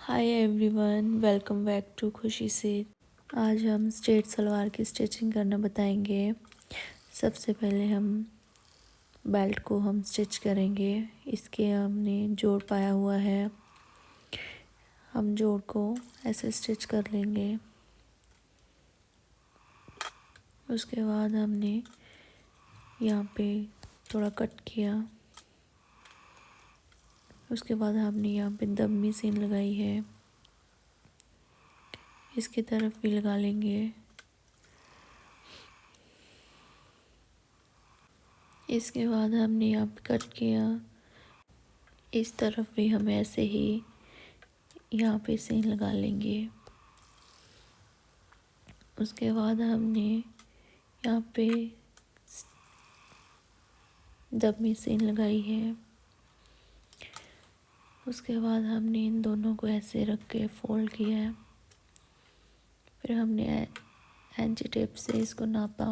Hi everyone, welcome back to खुशी से। आज हम स्ट्रेट सलवार की स्टिचिंग करना बताएंगे। सबसे पहले हम बेल्ट को हम स्टिच करेंगे। इसके हमने जोड़ पाया हुआ है, हम जोड़ को ऐसे स्टिच कर लेंगे। उसके बाद हमने यहाँ पे थोड़ा कट किया। उसके बाद हमने यहाँ पे दम्मी सीन लगाई है, इसकी तरफ भी लगा लेंगे। इसके बाद हमने यहाँ पे कट किया, इस तरफ भी हम ऐसे ही यहाँ पे सीन लगा लेंगे। उसके बाद हमने यहाँ पे दम्मी सीन लगाई है। उसके बाद हमने इन दोनों को ऐसे रख के फोल्ड किया है। फिर हमने एंची टेप से इसको नापा।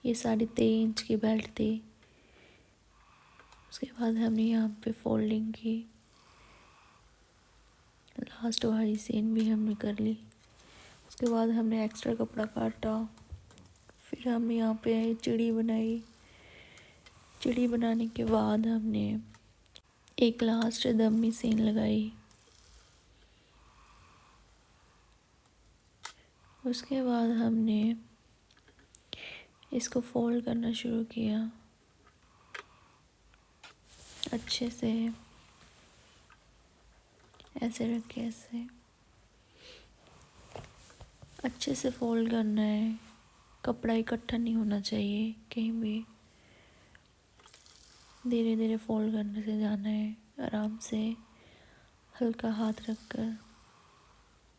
ये 3.5 इंच की बेल्ट थी। उसके बाद हमने यहाँ पे फोल्डिंग की, लास्ट वाली सीन भी हमने कर ली। उसके बाद हमने एक्स्ट्रा कपड़ा काटा। फिर हमने यहाँ पे चिड़ी बनाई। चिड़ी बनाने के बाद हमने एक लास्ट दम्मी सीन लगाई। उसके बाद हमने इसको फोल्ड करना शुरू किया अच्छे से, ऐसे रख के ऐसे अच्छे से फोल्ड करना है। कपड़ा इकट्ठा नहीं होना चाहिए कहीं भी। धीरे धीरे फोल्ड करने से जाना है, आराम से हल्का हाथ रखकर।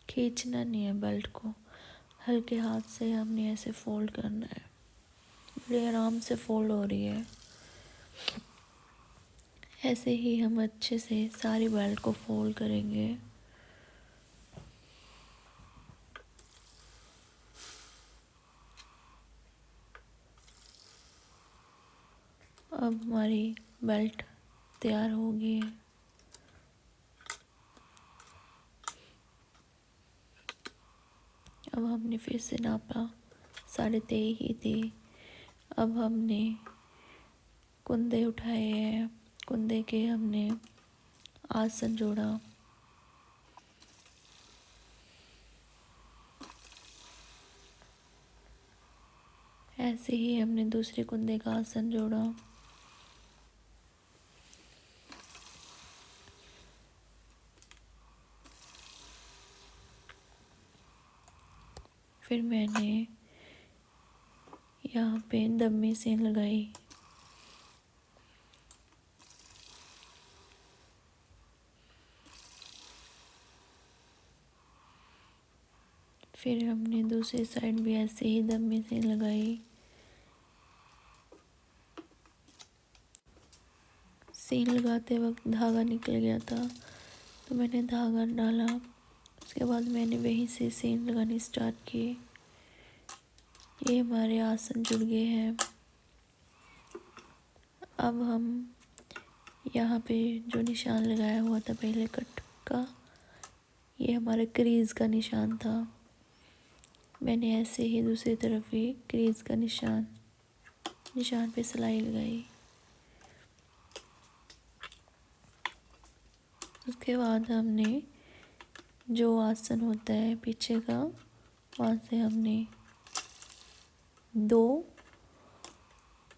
खींचना नहीं है बेल्ट को, हल्के हाथ से हमने ऐसे फोल्ड करना है। बड़े आराम से फोल्ड हो रही है। ऐसे ही हम अच्छे से सारी बेल्ट को फोल्ड करेंगे। अब हमारी बेल्ट तैयार होगी। अब हमने फिर से नापा, 3.5 ही थी। अब हमने कुंदे उठाए हैं, कुंदे के हमने आसन जोड़ा। ऐसे ही हमने दूसरे कुंदे का आसन जोड़ा। फिर मैंने यहाँ पे दम्मी सीन लगाई। फिर हमने दूसरी साइड भी ऐसे ही दम्मी सीन लगाई। सीन लगाते वक्त धागा निकल गया था, तो मैंने धागा डाला। उसके बाद मैंने वहीं से सीन लगानी स्टार्ट की। ये हमारे आसन जुड़ गए हैं। अब हम यहाँ पे जो निशान लगाया हुआ था पहले कट का, ये हमारे क्रीज का निशान था। मैंने ऐसे ही दूसरी तरफ भी क्रीज का निशान पे सिलाई लगाई। उसके बाद हमने जो आसन होता है पीछे का, वहाँ से हमने 2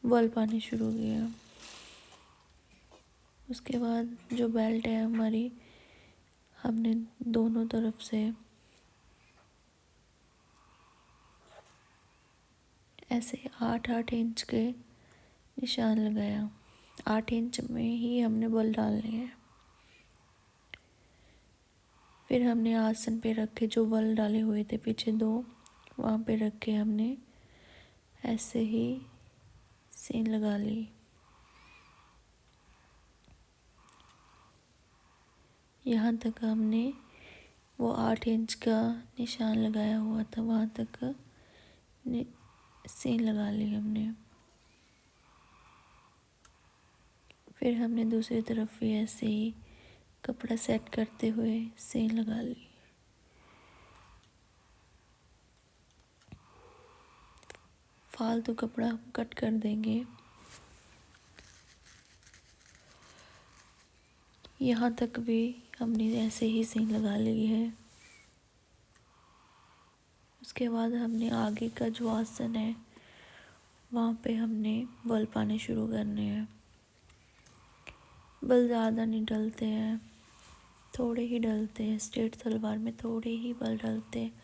वल पाने शुरू किया। उसके बाद जो बेल्ट है हमारी, हमने दोनों तरफ से ऐसे 8-8 इंच के निशान लगाया। 8 इंच में ही हमने बल डालने हैं। फिर हमने आसन पे रखे जो बल डाले हुए थे पीछे 2, वहाँ पे रख के हमने ऐसे ही सीन लगा ली। यहाँ तक हमने वो 8 इंच का निशान लगाया हुआ था, वहाँ तक सीन लगा ली हमने। फिर हमने दूसरी तरफ भी ऐसे ही कपड़ा सेट करते हुए सीन लगा ली। फालतू कपड़ा हम कट कर देंगे। यहाँ तक भी हमने ऐसे ही सीन लगा ली है। उसके बाद हमने आगे का जो आसन है वहाँ पे हमने बल पाने शुरू करने हैं। बल ज़्यादा नहीं डलते हैं, थोड़े ही डलते हैं। स्ट्रेट सलवार में थोड़े ही बल डलते हैं,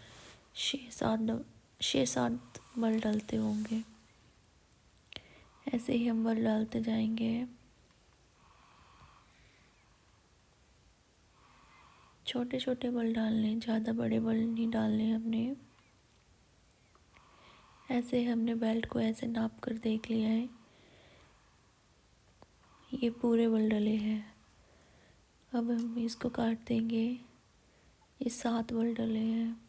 6-7 बल डलते होंगे। ऐसे ही हम बल डालते जाएंगे। छोटे छोटे बल डालने, ज़्यादा बड़े बल नहीं डालने हमने। ऐसे हमने बेल्ट को ऐसे नाप कर देख लिया है, ये पूरे बल डले हैं। अब हम इसको काट देंगे, ये 7 बल डले हैं।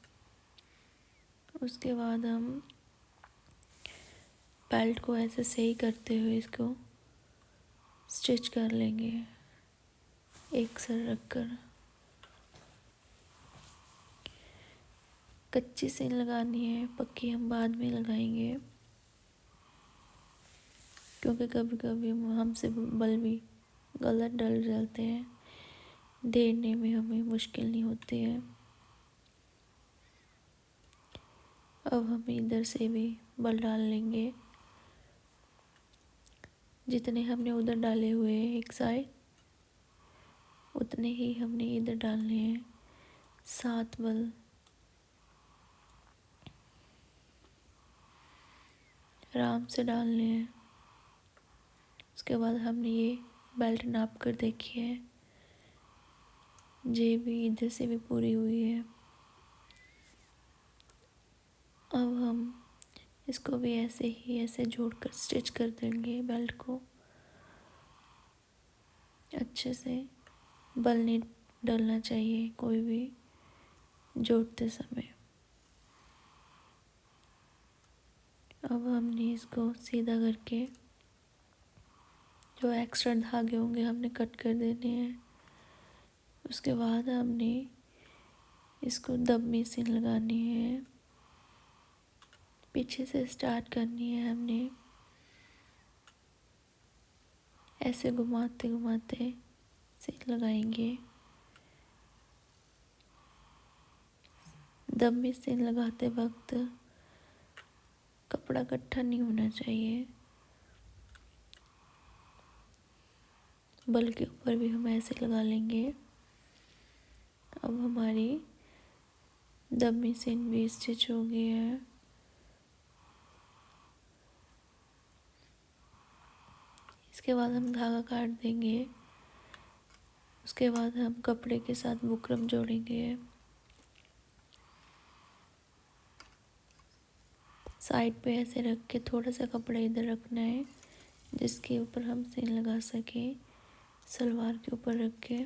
उसके बाद हम बेल्ट को ऐसे सही करते हुए इसको स्टिच कर लेंगे, एक सर रखकर। कच्ची सीन लगानी है, पक्की हम बाद में लगाएंगे, क्योंकि कभी कभी हमसे बल भी गलत डल जाते हैं, देने में हमें मुश्किल नहीं होती है। अब हम इधर से भी बल डाल लेंगे, जितने हमने उधर डाले हुए हैं एक साइड, उतने ही हमने इधर डालने हैं। 7 बल आराम से डालने हैं। उसके बाद हमने ये बेल्ट नाप कर देखी है, जेब भी इधर से भी पूरी हुई है। अब हम इसको भी ऐसे ही ऐसे जोड़कर स्टिच कर देंगे बेल्ट को अच्छे से। बल नहीं डलना चाहिए कोई भी जोड़ते समय। अब हमने इसको सीधा करके जो एक्स्ट्रा धागे होंगे हमने कट कर देने हैं। उसके बाद हमने इसको दब्बी सीन लगानी है, पीछे से स्टार्ट करनी है। हमने ऐसे घुमाते घुमाते सीन लगाएंगे। दब्बी सीन लगाते वक्त कपड़ा इकट्ठा नहीं होना चाहिए। बल के ऊपर भी हम ऐसे लगा लेंगे। अब हमारी दब्बी सीन भी स्टिच हो गई है। इसके बाद हम धागा काट देंगे। उसके बाद हम कपड़े के साथ बुकरम जोड़ेंगे। साइड पे ऐसे रख के थोड़ा सा कपड़ा इधर रखना है, जिसके ऊपर हम सीन लगा सकें। सलवार के ऊपर रख के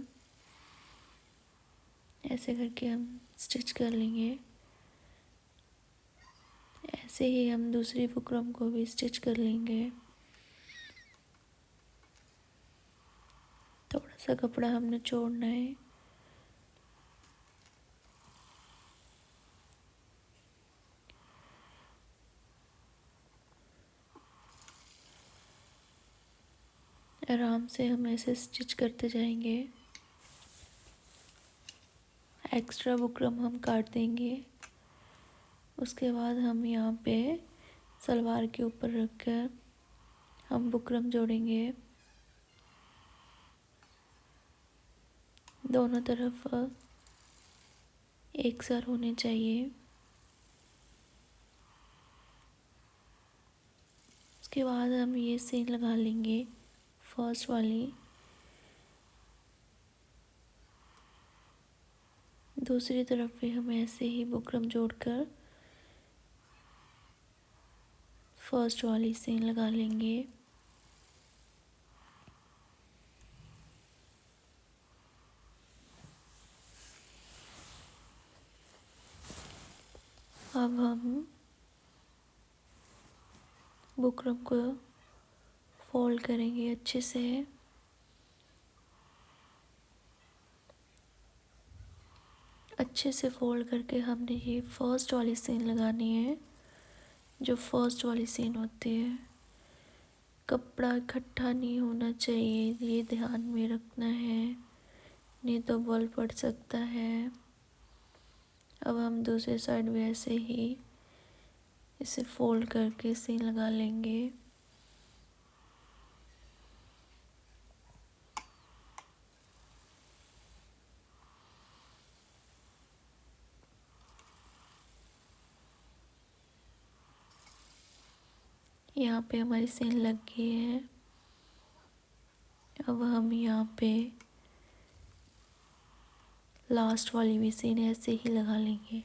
ऐसे करके हम स्टिच कर लेंगे। ऐसे ही हम दूसरी बुकरम को भी स्टिच कर लेंगे। थोड़ा सा कपड़ा हमने छोड़ना है। आराम से हम ऐसे स्टिच करते जाएंगे। एक्स्ट्रा बुकरम हम काट देंगे। उसके बाद हम यहाँ पे सलवार के ऊपर रखकर हम बुकरम जोड़ेंगे। दोनों तरफ एक सार होने चाहिए। उसके बाद हम ये सीन लगा लेंगे, फर्स्ट वाली। दूसरी तरफ भी हम ऐसे ही बुकरम जोड़कर फर्स्ट वाली सीन लगा लेंगे। अब हम बुकरम को फोल्ड करेंगे अच्छे से। अच्छे से फोल्ड करके हमने ये फर्स्ट वाली सीन लगानी है। जो फर्स्ट वाली सीन होती है, कपड़ा इकट्ठा नहीं होना चाहिए, ये ध्यान में रखना है, नहीं तो बल पड़ सकता है। अब हम दूसरे साइड भी ऐसे ही इसे फोल्ड करके सीन लगा लेंगे। यहाँ पे हमारी सीन लग गई है। अब हम यहाँ पे लास्ट वाली भी सीन ऐसे ही लगा लेंगे।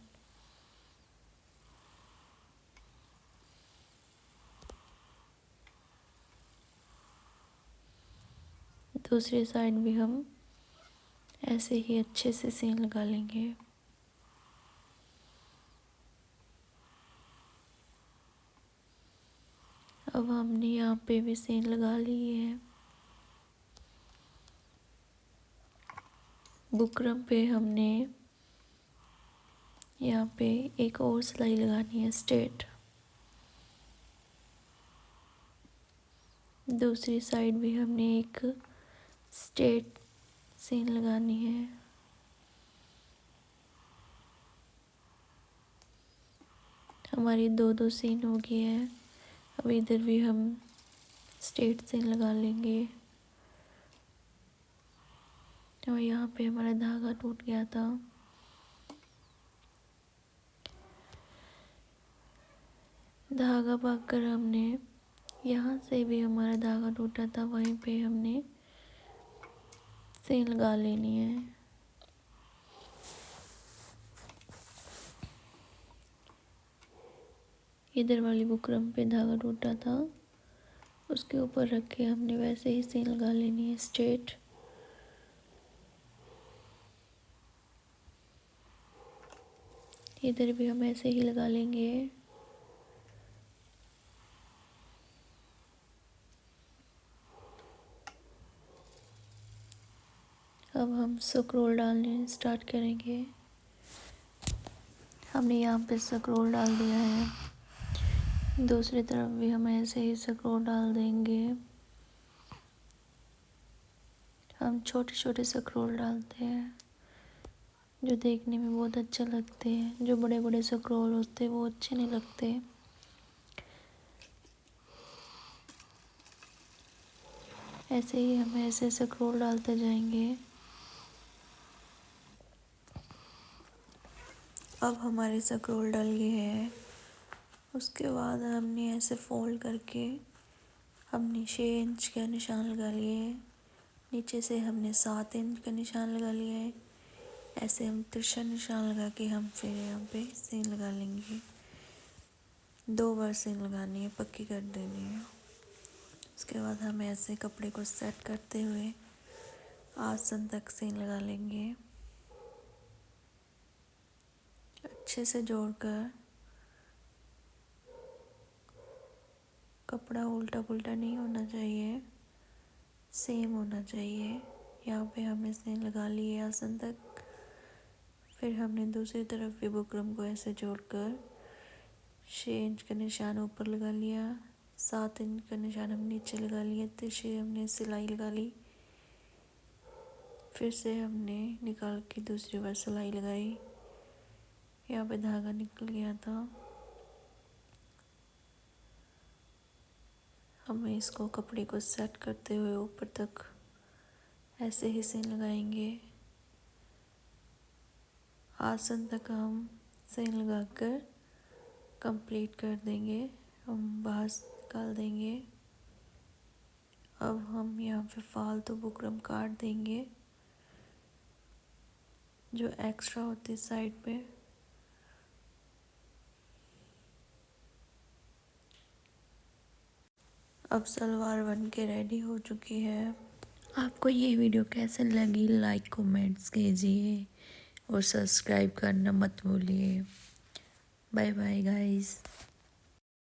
दूसरी साइड भी हम ऐसे ही अच्छे से सीन लगा लेंगे। अब हमने यहाँ पे भी सीन लगा ली है। बुकरम पे हमने यहाँ पे एक और सिलाई लगानी है स्ट्रेट। दूसरी साइड भी हमने एक स्ट्रेट सीन लगानी है। हमारी दो सीन हो गई है। अब इधर भी हम स्ट्रेट सीन लगा लेंगे। और यहाँ पे हमारा धागा टूट गया था। धागा पाकर हमने यहाँ से भी हमारा धागा टूटा था, वहीं पे हमने सीन लगा लेनी है। इधर वाली बुकरम पे धागा टूटा था, उसके ऊपर रख के हमने वैसे ही सीन लगा लेनी है स्ट्रेट। इधर भी हम ऐसे ही लगा लेंगे। अब हम स्क्रोल डालने स्टार्ट करेंगे। हमने यहाँ पे स्क्रोल डाल दिया है। दूसरी तरफ भी हम ऐसे ही स्क्रोल डाल देंगे। हम छोटे छोटे स्क्रोल डालते हैं जो देखने में बहुत अच्छे लगते हैं। जो बड़े बड़े स्क्रोल होते हैं वो अच्छे नहीं लगते। ऐसे ही हम ऐसे स्क्रोल डालते जाएंगे। अब हमारे स्क्रोल डल गए हैं। उसके बाद हमने ऐसे फोल्ड करके हमने 6 इंच का निशान लगा लिए। नीचे से हमने 7 इंच का निशान लगा लिया है। ऐसे हम तिरछा निशान लगा के हम फिर यहाँ पे सीन लगा लेंगे। 2 बार सीन लगानी है, पक्की कर देनी है। उसके बाद हम ऐसे कपड़े को सेट करते हुए आसन तक सीन लगा लेंगे। अच्छे से जोड़कर, कपड़ा उल्टा पुल्टा नहीं होना चाहिए, सेम होना चाहिए। यहाँ पे हमने सीन लगा ली है आसन तक। फिर हमने दूसरी तरफ भी बुकरम को ऐसे जोड़कर 6 इंच का निशान ऊपर लगा लिया, 7 इंच का निशान हम नीचे लगा लिया, तिरछे हमने सिलाई लगा ली। फिर से हमने निकाल के दूसरी बार सिलाई लगाई। यहाँ पे धागा निकल गया था। हमें इसको कपड़े को सेट करते हुए ऊपर तक ऐसे ही सीन लगाएंगे। आसन तक हम सीन लगाकर कंप्लीट कर देंगे। हम बाहर निकाल देंगे। अब हम यहाँ पे फालतू बुकरम काट देंगे जो एक्स्ट्रा होती है साइड पे। अब सलवार बन के रेडी हो चुकी है। आपको ये वीडियो कैसे लगी, लाइक कमेंट्स कीजिए और सब्सक्राइब करना मत भूलिए। Bye bye guys.